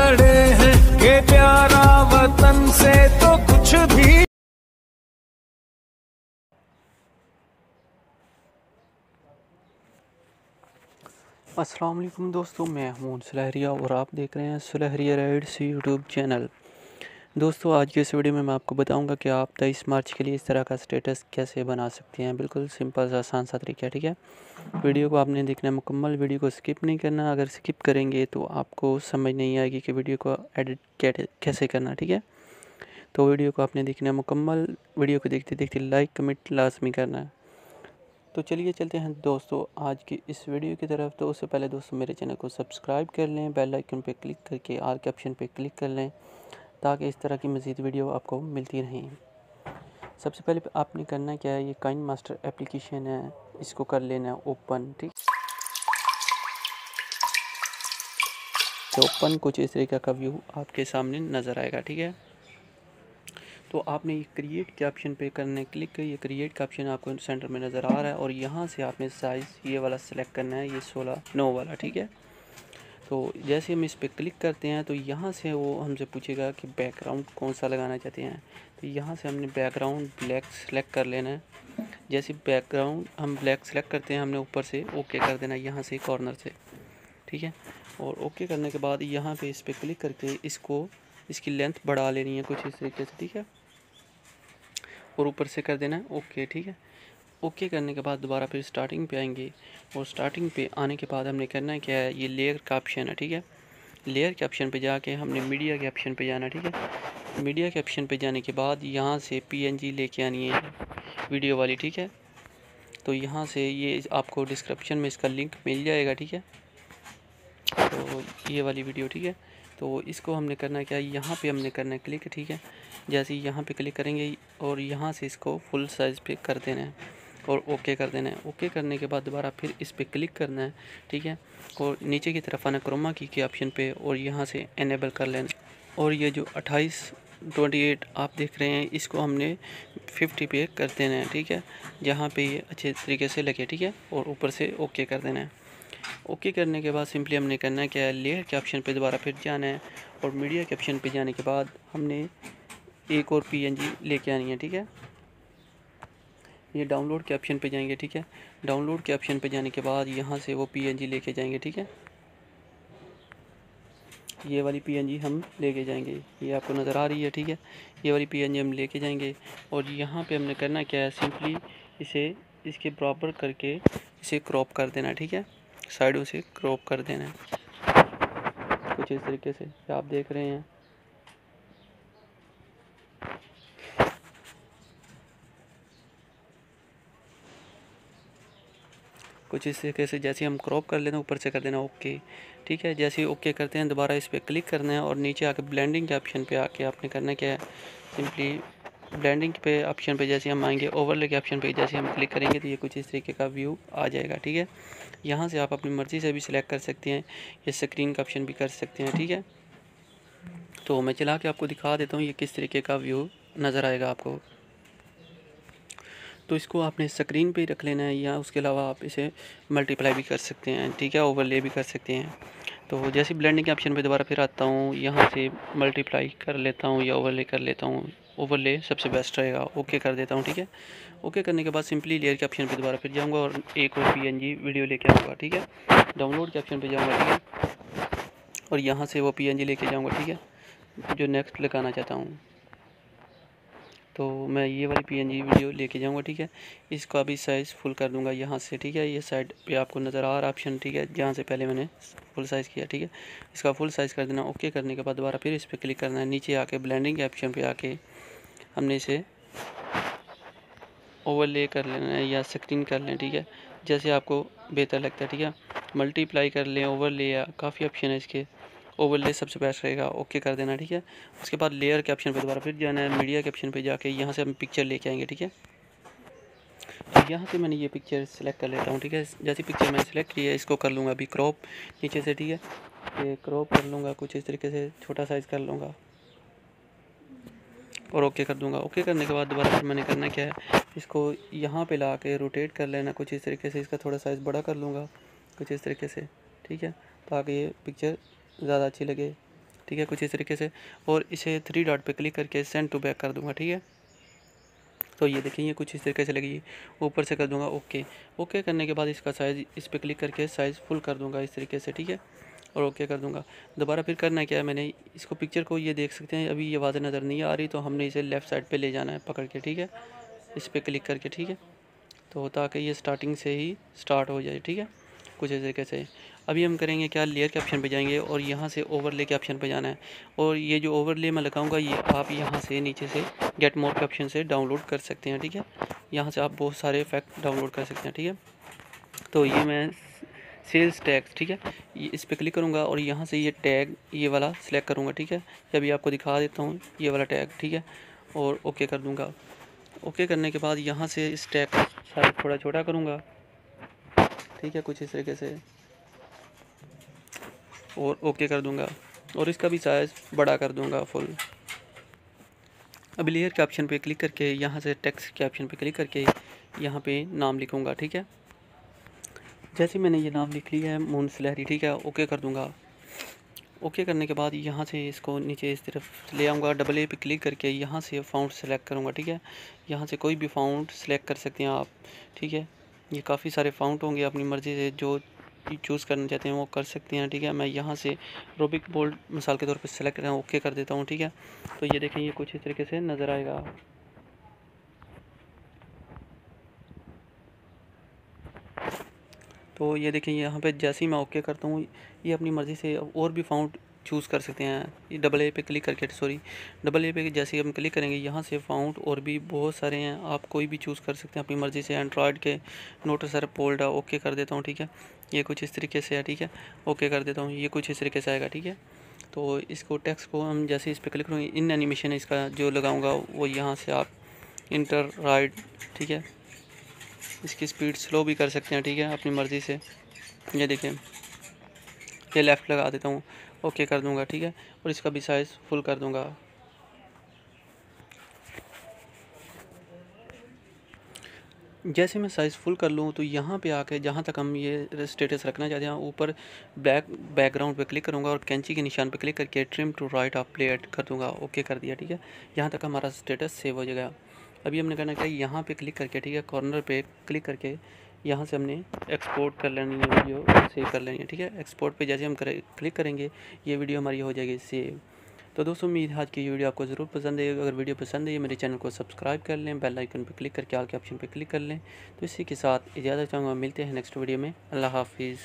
लड़े हैं, ये प्यारा वतन से तो कुछ भी। अस्सलाम वालेकुम दोस्तों, मैं हूं सुलहरिया और आप देख रहे हैं सुलहरिया राइड्स यूट्यूब चैनल। दोस्तों, आज के इस वीडियो में मैं आपको बताऊंगा कि आप 23 मार्च के लिए इस तरह का स्टेटस कैसे बना सकते हैं। बिल्कुल सिंपल सा आसान सा तरीका है, ठीक है। वीडियो को आपने देखना है मुकम्मल, वीडियो को स्किप नहीं करना। अगर स्किप करेंगे तो आपको समझ नहीं आएगी कि वीडियो को एडिट कैसे करना, ठीक है। तो वीडियो को आपने देखना है मुकम्मल, वीडियो को देखते देखते लाइक कमेंट लाजमी करना है। तो चलिए चलते हैं दोस्तों आज की इस वीडियो की तरफ। तो उससे पहले दोस्तों मेरे चैनल को सब्सक्राइब कर लें, बेल आइकन पे क्लिक करके ऑल के ऑप्शन पे क्लिक कर लें ताकि इस तरह की मज़ीद वीडियो आपको मिलती रहें। सबसे पहले आपने करना क्या है, ये काइन मास्टर एप्लीकेशन है, इसको कर लेना है ओपन, ठीक। तो ओपन कुछ इस तरीके का व्यू आपके सामने नज़र आएगा, ठीक है। तो आपने ये क्रिएट के ऑप्शन पे करने क्लिक करिए। ये क्रिएट का ऑप्शन आपको सेंटर में नज़र आ रहा है और यहाँ से आपने साइज़ ये वाला सेलेक्ट करना है, ये 16:9 वाला, ठीक है। तो जैसे हम इस पर क्लिक करते हैं तो यहाँ से वो हमसे पूछेगा कि बैकग्राउंड कौन सा लगाना चाहते हैं। तो यहाँ से हमने बैकग्राउंड ब्लैक सेलेक्ट कर लेना है। जैसे बैकग्राउंड हम ब्लैक सेलेक्ट करते हैं, हमने ऊपर से ओके कर देना है यहाँ से कॉर्नर से, ठीक है। और ओके करने के बाद यहाँ पे इस पर क्लिक करके इसकी लेंथ बढ़ा लेनी है कुछ इस तरीके से, ठीक है। और ऊपर से कर देना है ओके, ठीक है। ओके करने के बाद दोबारा फिर स्टार्टिंग पे आएंगे और स्टार्टिंग पे आने के बाद हमने करना है क्या है, ये लेयर का ऑप्शन है, ठीक है। लेयर के ऑप्शन पे जाके हमने मीडिया के ऑप्शन पे जाना, ठीक है। मीडिया के ऑप्शन पे जाने के बाद यहाँ से पीएनजी लेके आनी है वीडियो वाली, ठीक है। तो यहाँ से ये आपको डिस्क्रिप्शन में इसका लिंक मिल जाएगा, ठीक है। तो ये वाली वीडियो, ठीक है। तो इसको हमने करना है क्या, यहाँ पे हमने करना है क्लिक, ठीक है। जैसे यहाँ पे क्लिक करेंगे और यहाँ से इसको फुल साइज़ पे कर देना है और ओके कर देना है। ओके करने के बाद दोबारा फिर इस पर क्लिक करना है, ठीक है। और नीचे की तरफ आना क्रोमा की के ऑप्शन पे और यहाँ से इनेबल कर लेना। और ये जो 28 आप देख रहे हैं इसको हमने 50 पे कर देना है, ठीक है, जहाँ पे ये अच्छे तरीके से लगे, ठीक है। और ऊपर से ओके कर देना है। ओके करने के बाद सिंपली हमने करना है क्या है, लेयर के ऑप्शन पे दोबारा फिर जाना है और मीडिया के ऑप्शन पे जाने के बाद हमने एक और पीएनजी लेके आनी है, ठीक है। ये डाउनलोड के ऑप्शन पे जाएंगे, ठीक है। डाउनलोड के ऑप्शन पे जाने के बाद यहाँ से वो पीएनजी लेके जाएंगे, ठीक है। ये वाली पीएनजी हम लेके जाएंगे, ये आपको नज़र आ रही है, ठीक है। ये वाली पीएनजी हम लेके जाएंगे और यहाँ पे हमने करना क्या है, सिंपली इसे इसके बराबर करके इसे क्रॉप कर देना, ठीक है। साइडों से क्रॉप कर देना है कुछ इस तरीके से आप देख रहे हैं। कुछ इस तरीके से जैसे हम क्रॉप कर लेना, ऊपर से कर देना ओके, ठीक है। जैसे ही ओके करते हैं दोबारा इस पर क्लिक करना है और नीचे आके ब्लेंडिंग के ऑप्शन पे आके आपने करना क्या है, सिंपली ब्लेंडिंग पे ऑप्शन पे जैसे हम आएंगे, ओवरले के ऑप्शन पे जैसे हम क्लिक करेंगे तो ये कुछ इस तरीके का व्यू आ जाएगा, ठीक है। यहाँ से आप अपनी मर्ज़ी से भी सिलेक्ट कर सकते हैं, ये स्क्रीन का ऑप्शन भी कर सकते हैं, ठीक है। तो मैं चला के आपको दिखा देता हूँ ये किस तरीके का व्यू नज़र आएगा आपको। तो इसको आपने स्क्रीन पे ही रख लेना है या उसके अलावा आप इसे मल्टीप्लाई भी कर सकते हैं, ठीक है, ओवरले भी कर सकते हैं। तो जैसे ब्लेंडिंग के ऑप्शन पे दोबारा फिर आता हूँ, यहाँ से मल्टीप्लाई कर लेता हूँ या ओवरले कर लेता हूँ। ओवरले सबसे बेस्ट रहेगा, ओके कर देता हूँ, ठीक है। ओके करने के बाद सिंपली लेयर के ऑप्शन पे दोबारा फिर जाऊँगा और एक और पीएनजी वीडियो लेके आऊँगा, ठीक है। डाउनलोड के ऑप्शन पे जाऊँगा, ठीक है, और यहाँ से वो पीएनजी लेके जाऊँगा, ठीक है, जो नेक्स्ट लगाना चाहता हूँ। तो मैं ये वाली पीएनजी वीडियो लेके जाऊँगा, ठीक है। इसका भी साइज़ फुल कर दूँगा यहाँ से, ठीक है। ये साइड पे आपको नज़र आ रहा ऑप्शन, ठीक है, जहाँ से पहले मैंने फुल साइज़ किया, ठीक है। इसका फुल साइज़ कर देना। ओके करने के बाद दोबारा फिर इस पर क्लिक करना है, नीचे आके ब्लेंडिंग के ऑप्शन पे आके हमने इसे ओवरले कर लेना है या स्क्रीन कर लें, ठीक है, जैसे आपको बेहतर लगता है, ठीक है। मल्टीप्लाई कर लें, ओवरले, या काफ़ी ऑप्शन है इसके, ओवरले सबसे बेस्ट रहेगा, ओके कर देना, ठीक है। उसके बाद लेयर के ऑप्शन पे दोबारा फिर जाना है, मीडिया के ऑप्शन पे जाके यहाँ से हम पिक्चर लेके आएंगे, ठीक है। तो यहाँ से मैंने ये पिक्चर सेलेक्ट कर लेता हूँ, ठीक है। जैसी पिक्चर मैंने सेलेक्ट की है इसको कर लूँगा अभी क्रॉप नीचे से, ठीक है। ये क्रॉप कर लूँगा कुछ इस तरीके से, छोटा साइज़ कर लूँगा और ओके कर दूँगा। ओके करने के बाद दोबारा फिर मैंने करना क्या है, इसको यहाँ पे ला के रोटेट कर लेना कुछ इस तरीके से, इसका थोड़ा साइज़ बड़ा कर लूँगा कुछ इस तरीके से, ठीक है, ताकि ये पिक्चर ज़्यादा अच्छी लगे। ठीक है, कुछ इस तरीके से। और इसे 3 डॉट पे क्लिक करके सेंड टू बैक कर दूँगा, ठीक है। तो ये देखिए ये कुछ इस तरीके से लगेगी, ऊपर से कर दूँगा ओके। ओके करने के बाद इसका साइज़ इस पे क्लिक करके साइज़ फुल कर दूँगा इस तरीके से, ठीक है, और ओके कर दूँगा। दोबारा फिर करना क्या है, मैंने इसको पिक्चर को ये देख सकते हैं अभी ये वाज़ह नज़र नहीं आ रही, तो हमने इसे लेफ़्ट साइड पे ले जाना है पकड़ के, ठीक है, इस पे क्लिक करके, ठीक है, तो ताकि ये स्टार्टिंग से ही स्टार्ट हो जाए, ठीक है, कुछ इस तरीके से। अभी हम करेंगे क्या, लेयर के ऑप्शन पे जाएंगे और यहाँ से ओवरले के ऑप्शन पे जाना है। और ये जो ओवरले मैं लगाऊंगा ये आप यहाँ से नीचे से गेट मोर के ऑप्शन से डाउनलोड कर सकते हैं, ठीक है, यहाँ से आप बहुत सारे इफेक्ट डाउनलोड कर सकते हैं, ठीक है। तो ये मैं सेल्स टैग्स, ठीक है, इस पर क्लिक करूँगा और यहाँ से ये टैग ये वाला सिलेक्ट करूँगा, ठीक है, ये अभी आपको दिखा देता हूँ ये वाला टैग, ठीक है, और ओके कर दूँगा। ओके करने के बाद यहाँ से इस टैग का साइज थोड़ा छोटा करूँगा, ठीक है, कुछ इस तरीके से, और ओके कर दूँगा और इसका भी साइज़ बड़ा कर दूँगा फुल। अब लेयर के ऑप्शन पे क्लिक करके यहाँ से टेक्स्ट के ऑप्शन पे क्लिक करके यहाँ पे नाम लिखूँगा, ठीक है। जैसे मैंने ये नाम लिख लिया है मून स्लहरी, ठीक है, ओके कर दूँगा। ओके करने के बाद यहाँ से इसको नीचे इस तरफ ले आऊँगा, डबल ए पे क्लिक करके यहाँ से फ़ॉन्ट सेलेक्ट करूँगा, ठीक है, यहाँ से कोई भी फ़ॉन्ट सेलेक्ट कर सकते हैं आप, ठीक है। ये काफ़ी सारे फ़ॉन्ट होंगे, अपनी मर्ज़ी से जो चूज़ करना चाहते हैं वो कर सकते हैं, ठीक है। मैं यहाँ से रूबिक बोल्ड मिसाल के तौर पे सेलेक्ट करें, ओके कर देता हूँ, ठीक है। तो ये देखें ये कुछ इस तरीके से नज़र आएगा। तो ये देखें यहाँ पे जैसे ही मैं ओके करता हूँ ये अपनी मर्ज़ी से और भी फ़ॉन्ट चूज़ कर सकते हैं। ये डबल ए पे क्लिक करके डबल ए पे जैसे हम क्लिक करेंगे यहाँ से फ़ॉन्ट और भी बहुत सारे हैं, आप कोई भी चूज़ कर सकते हैं अपनी मर्ज़ी से। एंड्रॉयड के नोट सर बोल्ड ओके कर देता हूँ, ठीक है, ये कुछ इस तरीके से है, ठीक है, ओके कर देता हूँ, ये कुछ इस तरीके से आएगा, ठीक है। तो इसको टेक्स्ट को हम जैसे इस पर क्लिक करेंगे इन एनिमेशन इसका जो लगाऊँगा वो यहाँ से आप इंटर राइट, ठीक है, इसकी स्पीड स्लो भी कर सकते हैं, ठीक है, अपनी मर्ज़ी से। ये देखें ये लेफ़्ट लगा देता हूँ, ओके कर दूँगा, ठीक है, और इसका भी साइज़ फुल कर दूँगा। जैसे मैं साइज़ फुल कर लूँ तो यहाँ पे आके जहाँ तक हम ये स्टेटस रखना चाहते हैं ऊपर बैकग्राउंड पे क्लिक करूँगा और कैंची के निशान पे क्लिक करके ट्रिम टू राइट आप प्ले कर दूँगा, ओके कर दिया, ठीक है। यहाँ तक हमारा स्टेटस सेव हो जाएगा। अभी हमने करना क्या, यहाँ पे क्लिक करके, ठीक है, कॉर्नर पे क्लिक करके यहाँ से हमने एक्सपोर्ट कर लेनी है, वीडियो सेव कर लेनी है, ठीक है। एक्सपोर्ट पे जैसे हम क्लिक करेंगे ये वीडियो हमारी हो जाएगी सेव। तो दोस्तों उम्मीद है आज की वीडियो आपको ज़रूर पसंद है। अगर वीडियो पसंद है मेरे चैनल को सब्सक्राइब कर लें, बेल आइकन पर क्लिक करके ऑल के ऑप्शन पर क्लिक कर लें। तो इसी के साथ इजाज़त चाहूँगा, मिलते हैं नेक्स्ट वीडियो में। अल्लाह हाफिज़।